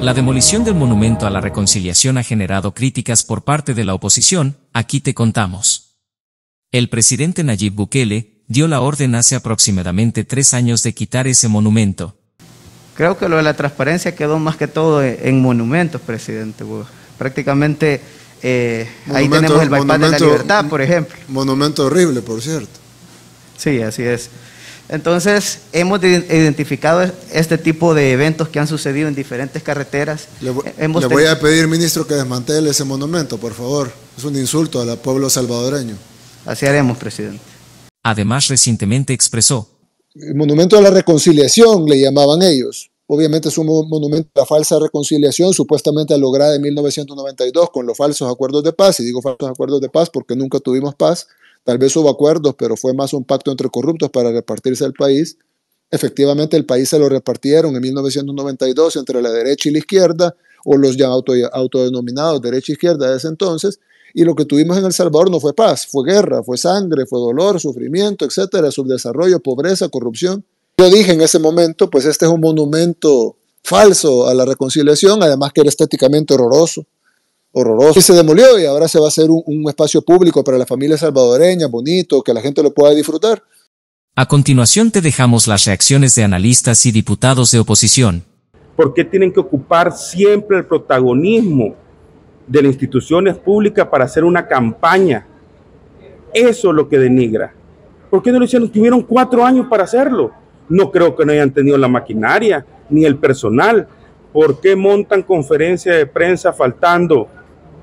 La demolición del Monumento a la Reconciliación ha generado críticas por parte de la oposición, aquí te contamos. El presidente Nayib Bukele dio la orden hace aproximadamente 3 años de quitar ese monumento. Creo que lo de la transparencia quedó más que todo en monumentos, presidente. Prácticamente ahí tenemos el bypass de la Libertad, por ejemplo. Monumento horrible, por cierto. Sí, así es. Entonces, hemos identificado este tipo de eventos que han sucedido en diferentes carreteras. Le voy a pedir, ministro, que desmantele ese monumento, por favor. Es un insulto al pueblo salvadoreño. Así haremos, presidente. Además, recientemente expresó: el Monumento a la Reconciliación le llamaban ellos. Obviamente es un monumento a la falsa reconciliación, supuestamente lograda en 1992 con los falsos acuerdos de paz. Y digo falsos acuerdos de paz porque nunca tuvimos paz. Tal vez hubo acuerdos, pero fue más un pacto entre corruptos para repartirse el país. Efectivamente, el país se lo repartieron en 1992 entre la derecha y la izquierda, o los ya autodenominados derecha-izquierda de ese entonces, y lo que tuvimos en El Salvador no fue paz, fue guerra, fue sangre, fue dolor, sufrimiento, etcétera, subdesarrollo, pobreza, corrupción. Yo dije en ese momento, pues este es un monumento falso a la reconciliación, además que era estéticamente horroroso. Y se demolió y ahora se va a hacer un espacio público para la familia salvadoreña, bonito, que la gente lo pueda disfrutar. A continuación te dejamos las reacciones de analistas y diputados de oposición. ¿Por qué tienen que ocupar siempre el protagonismo de las instituciones públicas para hacer una campaña? Eso es lo que denigra. ¿Por qué no lo hicieron? Tuvieron 4 años para hacerlo. No creo que no hayan tenido la maquinaria ni el personal. ¿Por qué montan conferencias de prensa faltando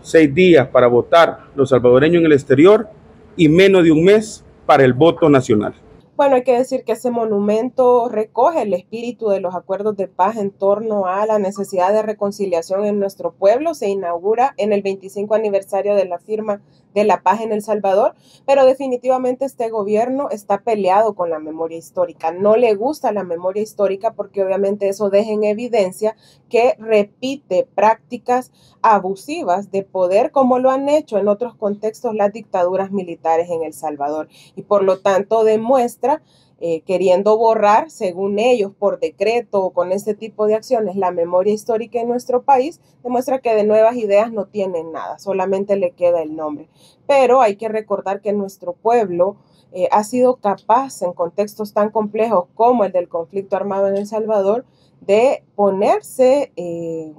6 días para votar los salvadoreños en el exterior y menos de un mes para el voto nacional? Bueno, hay que decir que ese monumento recoge el espíritu de los acuerdos de paz en torno a la necesidad de reconciliación en nuestro pueblo. Se inaugura en el 25 aniversario de la firma de la paz en El Salvador, pero definitivamente este gobierno está peleado con la memoria histórica. No le gusta la memoria histórica porque obviamente eso deja en evidencia que repite prácticas abusivas de poder como lo han hecho en otros contextos las dictaduras militares en El Salvador y por lo tanto demuestra queriendo borrar, según ellos, por decreto o con este tipo de acciones, la memoria histórica en nuestro país, demuestra que de nuevas ideas no tienen nada, solamente le queda el nombre. Pero hay que recordar que nuestro pueblo ha sido capaz, en contextos tan complejos como el del conflicto armado en El Salvador, de ponerse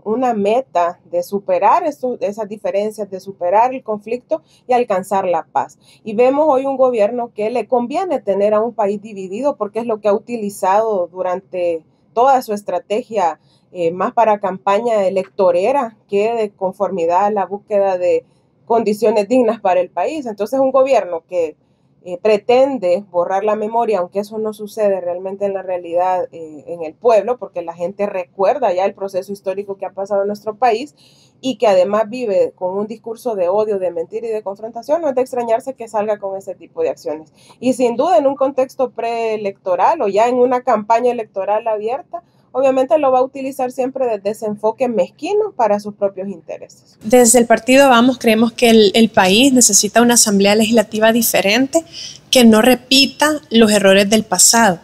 una meta de superar esas diferencias, de superar el conflicto y alcanzar la paz. Y vemos hoy un gobierno que le conviene tener a un país dividido porque es lo que ha utilizado durante toda su estrategia, más para campaña electorera que de conformidad a la búsqueda de condiciones dignas para el país. Entonces un gobierno que pretende borrar la memoria, aunque eso no sucede realmente en la realidad en el pueblo, porque la gente recuerda ya el proceso histórico que ha pasado en nuestro país y que además vive con un discurso de odio, de mentira y de confrontación, no es de extrañarse que salga con ese tipo de acciones. Y sin duda en un contexto preelectoral o ya en una campaña electoral abierta, obviamente lo va a utilizar siempre desde ese enfoque mezquino para sus propios intereses. Desde el partido Vamos creemos que el país necesita una asamblea legislativa diferente que no repita los errores del pasado.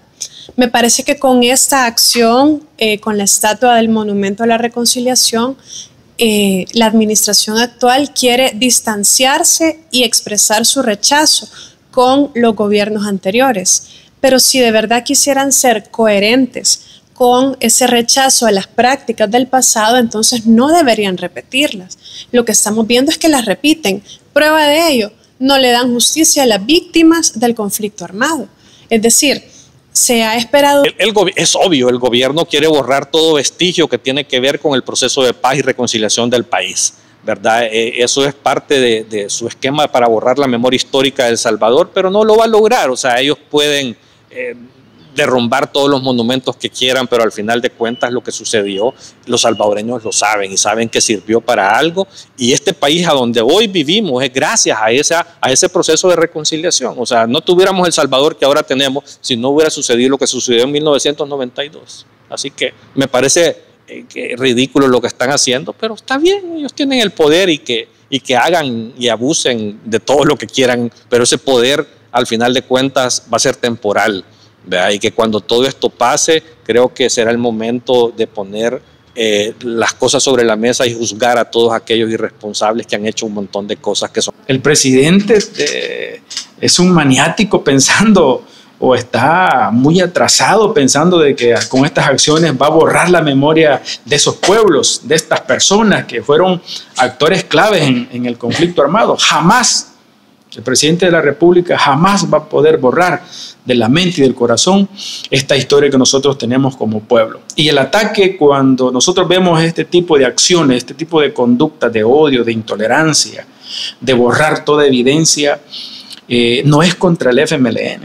Me parece que con esta acción, con la estatua del Monumento a la Reconciliación, la administración actual quiere distanciarse y expresar su rechazo con los gobiernos anteriores. Pero si de verdad quisieran ser coherentes con ese rechazo a las prácticas del pasado, entonces no deberían repetirlas. Lo que estamos viendo es que las repiten. Prueba de ello, no le dan justicia a las víctimas del conflicto armado. Es decir, se ha esperado... Es obvio, el gobierno quiere borrar todo vestigio que tiene que ver con el proceso de paz y reconciliación del país, ¿verdad? Eso es parte de su esquema para borrar la memoria histórica de El Salvador, pero no lo va a lograr. O sea, ellos pueden derrumbar todos los monumentos que quieran, pero al final de cuentas lo que sucedió, los salvadoreños lo saben y saben que sirvió para algo, y este país a donde hoy vivimos es gracias a ese proceso de reconciliación. O sea, no tuviéramos El Salvador que ahora tenemos si no hubiera sucedido lo que sucedió en 1992. Así que me parece que ridículo lo que están haciendo, pero está bien, ellos tienen el poder y que hagan y abusen de todo lo que quieran, pero ese poder al final de cuentas va a ser temporal, ¿verdad? Y que cuando todo esto pase, creo que será el momento de poner las cosas sobre la mesa y juzgar a todos aquellos irresponsables que han hecho un montón de cosas que son. El presidente es un maniático pensando, o está muy atrasado pensando de que con estas acciones va a borrar la memoria de esos pueblos, de estas personas que fueron actores claves en el conflicto armado. Jamás, el presidente de la República jamás va a poder borrar de la mente y del corazón esta historia que nosotros tenemos como pueblo. Y el ataque, cuando nosotros vemos este tipo de acciones, este tipo de conducta de odio, de intolerancia, de borrar toda evidencia, no es contra el FMLN,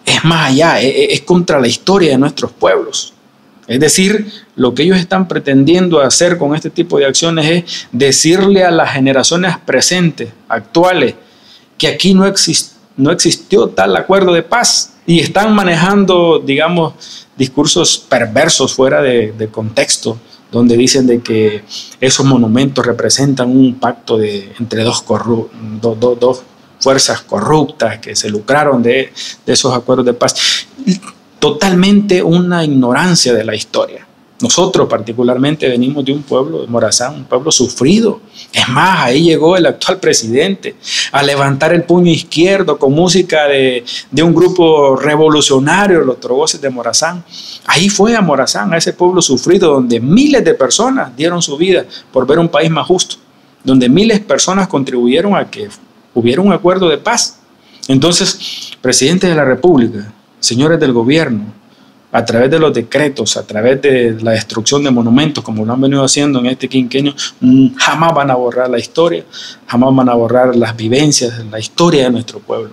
es más allá, es contra la historia de nuestros pueblos. Es decir, lo que ellos están pretendiendo hacer con este tipo de acciones es decirle a las generaciones presentes, actuales, que aquí no existió tal acuerdo de paz, y están manejando, digamos, discursos perversos fuera de contexto, donde dicen de que esos monumentos representan un pacto entre dos fuerzas corruptas que se lucraron de esos acuerdos de paz. Totalmente una ignorancia de la historia. Nosotros particularmente venimos de un pueblo, de Morazán, un pueblo sufrido. Es más, ahí llegó el actual presidente a levantar el puño izquierdo con música de un grupo revolucionario, los Trogoces de Morazán. Ahí fue a Morazán, a ese pueblo sufrido, donde miles de personas dieron su vida por ver un país más justo, donde miles de personas contribuyeron a que hubiera un acuerdo de paz. Entonces, presidente de la República, señores del gobierno, a través de los decretos, a través de la destrucción de monumentos, como lo han venido haciendo en este quinquenio, jamás van a borrar la historia, jamás van a borrar las vivencias, la historia de nuestro pueblo.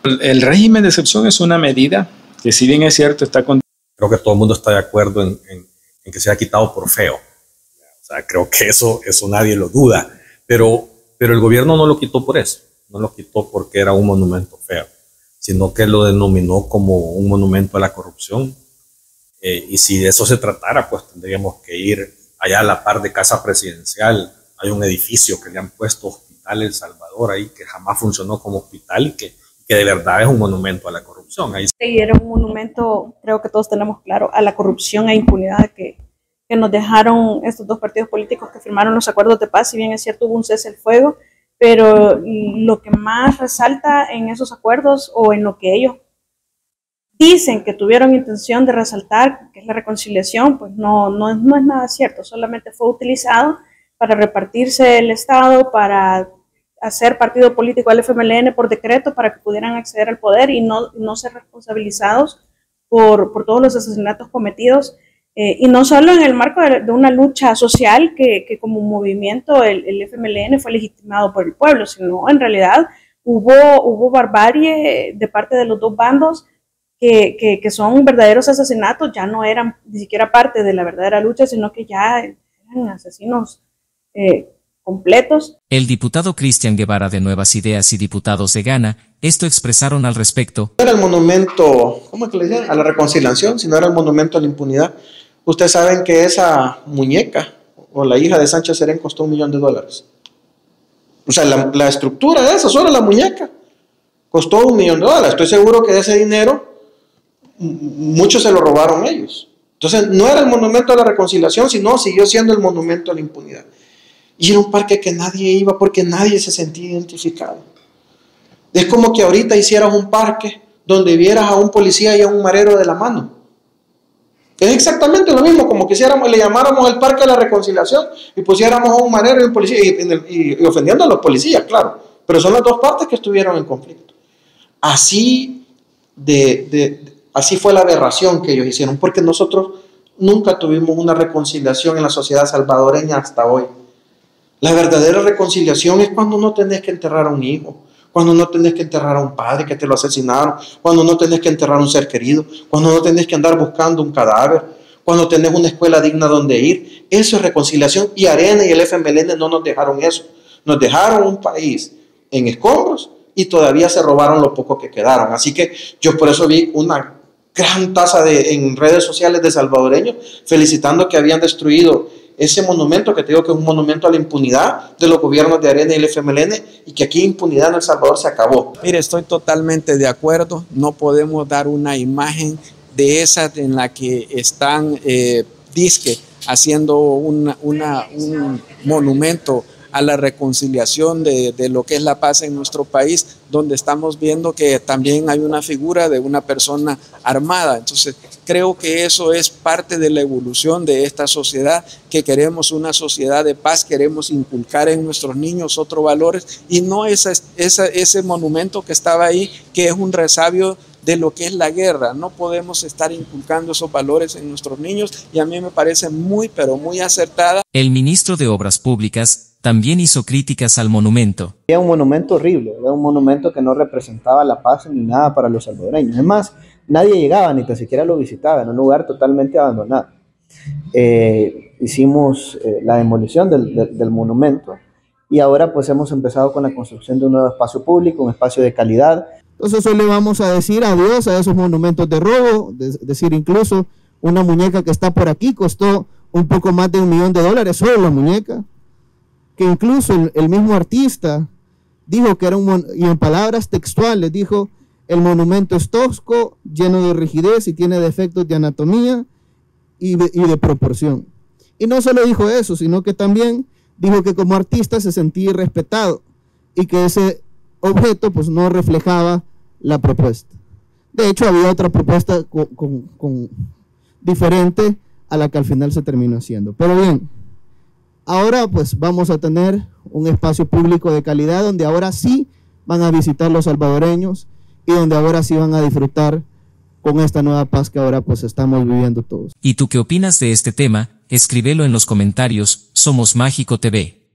El régimen de excepción es una medida que, si bien es cierto, está con... Creo que todo el mundo está de acuerdo en que se ha quitado por feo. O sea, creo que eso nadie lo duda, pero el gobierno no lo quitó por eso, no lo quitó porque era un monumento feo, sino que lo denominó como un monumento a la corrupción. Y si de eso se tratara, pues tendríamos que ir allá a la par de Casa Presidencial. Hay un edificio que le han puesto Hospital El Salvador ahí, que jamás funcionó como hospital y que de verdad es un monumento a la corrupción. Ahí... Y era un monumento, creo que todos tenemos claro, a la corrupción e impunidad que nos dejaron estos dos partidos políticos que firmaron los acuerdos de paz. Si bien es cierto, hubo un cese al fuego, pero lo que más resalta en esos acuerdos, o en lo que ellos dicen que tuvieron intención de resaltar, que es la reconciliación, pues no es nada cierto. Solamente fue utilizado para repartirse el Estado, para hacer partido político al FMLN por decreto, para que pudieran acceder al poder y no ser responsabilizados por todos los asesinatos cometidos. Y no solo en el marco de una lucha social que como movimiento el FMLN fue legitimado por el pueblo, sino en realidad hubo barbarie de parte de los dos bandos, que son verdaderos asesinatos. Ya no eran ni siquiera parte de la verdadera lucha, sino que ya eran asesinos completos. El diputado Cristian Guevara de Nuevas Ideas y diputados de Ghana esto expresaron al respecto. No era el monumento, ¿cómo es que le decían? A la reconciliación, sino era el monumento a la impunidad. Ustedes saben que esa muñeca o la hija de Sánchez Serén costó $1 millón. O sea, la estructura de esa, solo la muñeca, costó $1 millón. Estoy seguro que de ese dinero muchos se lo robaron ellos. Entonces no era el monumento a la reconciliación, sino siguió siendo el monumento a la impunidad. Y era un parque que nadie iba porque nadie se sentía identificado. Es como que ahorita hicieras un parque donde vieras a un policía y a un marero de la mano. Es exactamente lo mismo, como que le llamáramos el parque de la reconciliación y pusiéramos a un marero y un policía, y ofendiendo a los policías, claro, pero son las dos partes que estuvieron en conflicto. Así fue la aberración que ellos hicieron, porque nosotros nunca tuvimos una reconciliación en la sociedad salvadoreña hasta hoy. La verdadera reconciliación es cuando no tenés que enterrar a un hijo, cuando no tenés que enterrar a un padre que te lo asesinaron, cuando no tenés que enterrar a un ser querido, cuando no tenés que andar buscando un cadáver, cuando tenés una escuela digna donde ir. Eso es reconciliación, y Arena y el FMLN no nos dejaron eso. Nos dejaron un país en escombros y todavía se robaron lo poco que quedaron. Así que yo por eso vi una gran tasa en redes sociales de salvadoreños felicitando que habían destruido ese monumento, que te digo que es un monumento a la impunidad de los gobiernos de Arena y el FMLN, y que aquí impunidad en El Salvador se acabó. Mire, estoy totalmente de acuerdo. No podemos dar una imagen de esa en la que están disque haciendo un monumento a la reconciliación de lo que es la paz en nuestro país, donde estamos viendo que también hay una figura de una persona armada. Entonces, creo que eso es parte de la evolución de esta sociedad, que queremos una sociedad de paz, queremos inculcar en nuestros niños otros valores, y no ese monumento que estaba ahí, que es un resabio de lo que es la guerra. No podemos estar inculcando esos valores en nuestros niños, y a mí me parece muy, pero muy acertada. El ministro de Obras Públicas también hizo críticas al monumento. Era un monumento horrible, era un monumento que no representaba la paz ni nada para los salvadoreños. Es más, nadie llegaba, ni tan siquiera lo visitaba, en un lugar totalmente abandonado. Hicimos la demolición del monumento, y ahora pues hemos empezado con la construcción de un nuevo espacio público, un espacio de calidad. Entonces hoy le vamos a decir adiós a esos monumentos de robo, decir incluso una muñeca que está por aquí costó un poco más de $1 millón, solo la muñeca, que incluso el mismo artista dijo que era y en palabras textuales dijo: el monumento es tosco, lleno de rigidez y tiene defectos de anatomía y de proporción. Y no solo dijo eso, sino que también dijo que como artista se sentía irrespetado y que ese objeto pues no reflejaba la propuesta. De hecho, había otra propuesta diferente a la que al final se terminó haciendo. Pero bien, ahora pues vamos a tener un espacio público de calidad donde ahora sí van a visitar los salvadoreños y donde ahora sí van a disfrutar con esta nueva paz que ahora pues estamos viviendo todos. ¿Y tú qué opinas de este tema? Escríbelo en los comentarios. Somos Mágico TV.